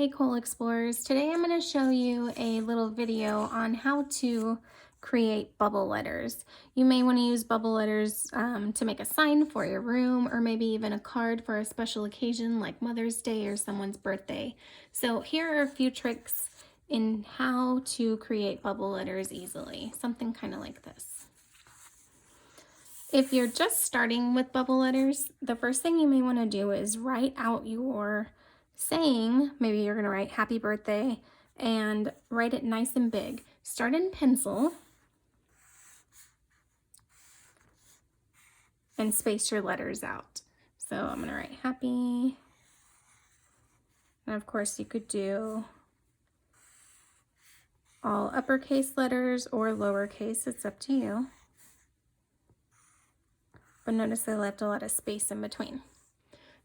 Hey Coal Explorers, today I'm going to show you a little video on how to create bubble letters. You may want to use bubble letters to make a sign for your room, or maybe even a card for a special occasion like Mother's Day or someone's birthday. So here are a few tricks in how to create bubble letters easily, something kind of like this. If you're just starting with bubble letters, the first thing you may want to do is write out your saying. Maybe you're going to write happy birthday and write it nice and big. Start in pencil and space your letters out. So I'm going to write happy. And of course you could do all uppercase letters or lowercase, it's up to you. But notice I left a lot of space in between.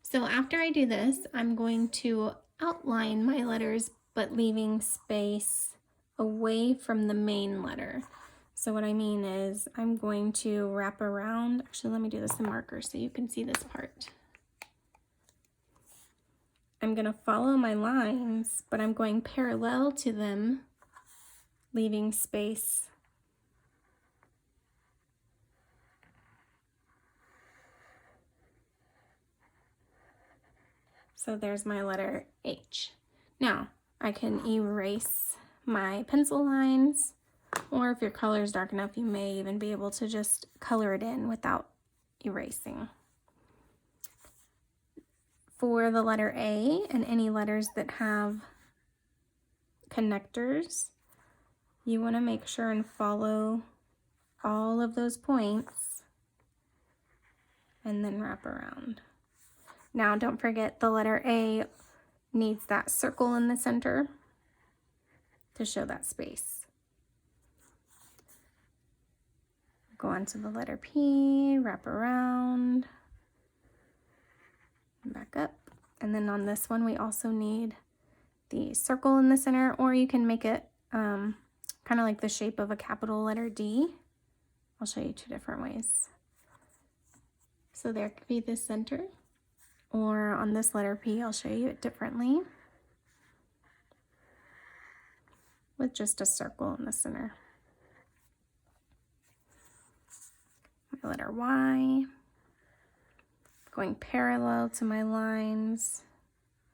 So after I do this, I'm going to outline my letters, but leaving space away from the main letter. So what I mean is I'm going to wrap around. Actually, let me do this in marker so you can see this part. I'm going to follow my lines, but I'm going parallel to them, leaving space. So there's my letter H. Now I can erase my pencil lines, or if your color is dark enough, you may even be able to just color it in without erasing. For the letter A and any letters that have connectors, you want to make sure and follow all of those points and then wrap around. Now don't forget the letter A needs that circle in the center to show that space. Go on to the letter P, wrap around, back up. And then on this one, we also need the circle in the center, or you can make it kind of like the shape of a capital letter D. I'll show you two different ways. So there could be the center, or on this letter P, I'll show you it differently with just a circle in the center. My letter Y, going parallel to my lines,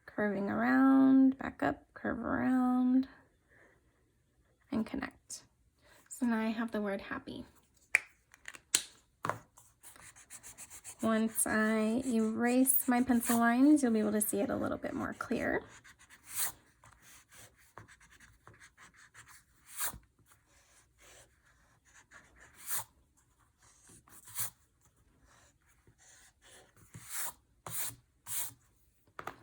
curving around, back up, curve around, and connect. So now I have the word happy. Once I erase my pencil lines, you'll be able to see it a little bit more clear.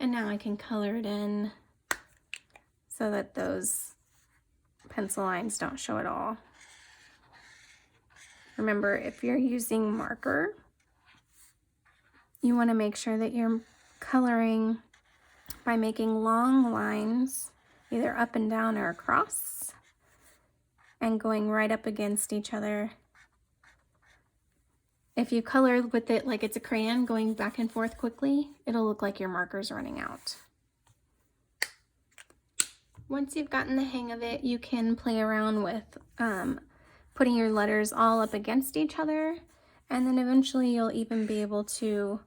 And now I can color it in so that those pencil lines don't show at all. Remember, if you're using marker, you want to make sure that you're coloring by making long lines, either up and down or across, and going right up against each other. If you color with it like it's a crayon going back and forth quickly, it'll look like your marker's running out. Once you've gotten the hang of it, you can play around with putting your letters all up against each other, and then eventually you'll even be able to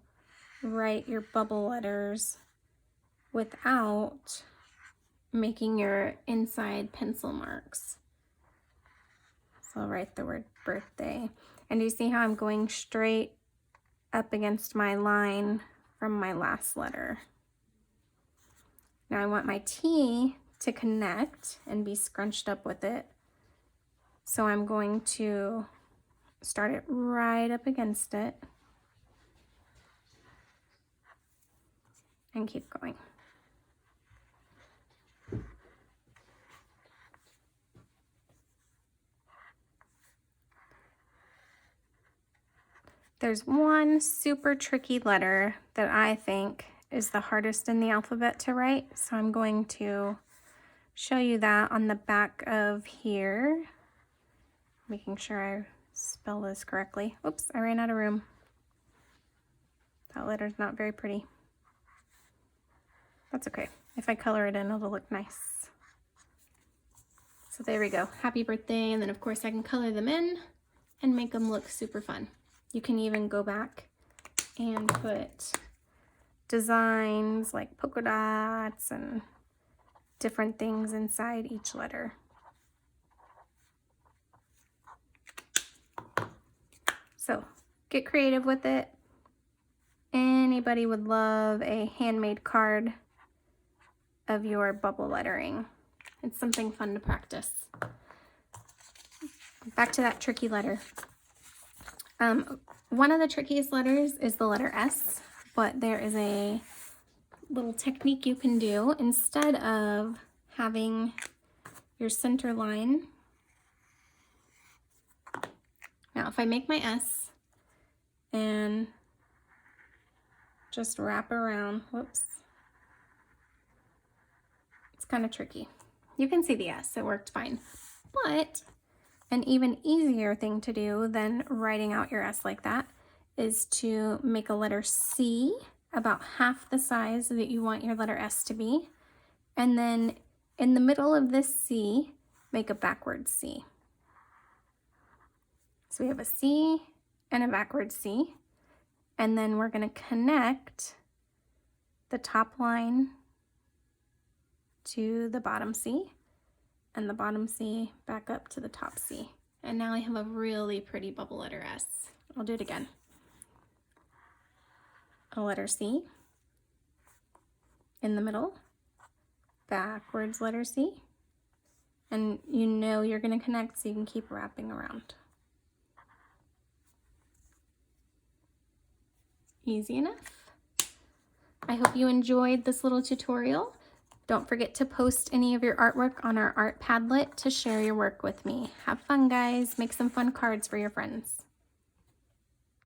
write your bubble letters without making your inside pencil marks. So I'll write the word birthday. And you see how I'm going straight up against my line from my last letter. Now I want my T to connect and be scrunched up with it. So I'm going to start it right up against it and keep going. There's one super tricky letter that I think is the hardest in the alphabet to write, so I'm going to show you that on the back of here, making sure I spell this correctly. Oops, I ran out of room. That letter's not very pretty. That's okay. If I color it in, it'll look nice. So there we go. Happy birthday. And then of course I can color them in and make them look super fun. You can even go back and put designs like polka dots and different things inside each letter. So get creative with it. Anybody would love a handmade card of your bubble lettering. It's something fun to practice. Back to that tricky letter. One of the trickiest letters is the letter S, but there is a little technique you can do. Instead of having your center line, now if I make my S and just wrap around, whoops, it's kind of tricky. You can see the S, it worked fine. But an even easier thing to do than writing out your S like that is to make a letter C about half the size that you want your letter S to be. And then in the middle of this C, make a backward C. So we have a C and a backward C. And then we're going to connect the top line to the bottom C and the bottom C back up to the top C. And now I have a really pretty bubble letter S. I'll do it again. A letter C in the middle, backwards letter C, and you know you're going to connect so you can keep wrapping around. Easy enough. I hope you enjoyed this little tutorial. Don't forget to post any of your artwork on our art Padlet to share your work with me. Have fun, guys. Make some fun cards for your friends.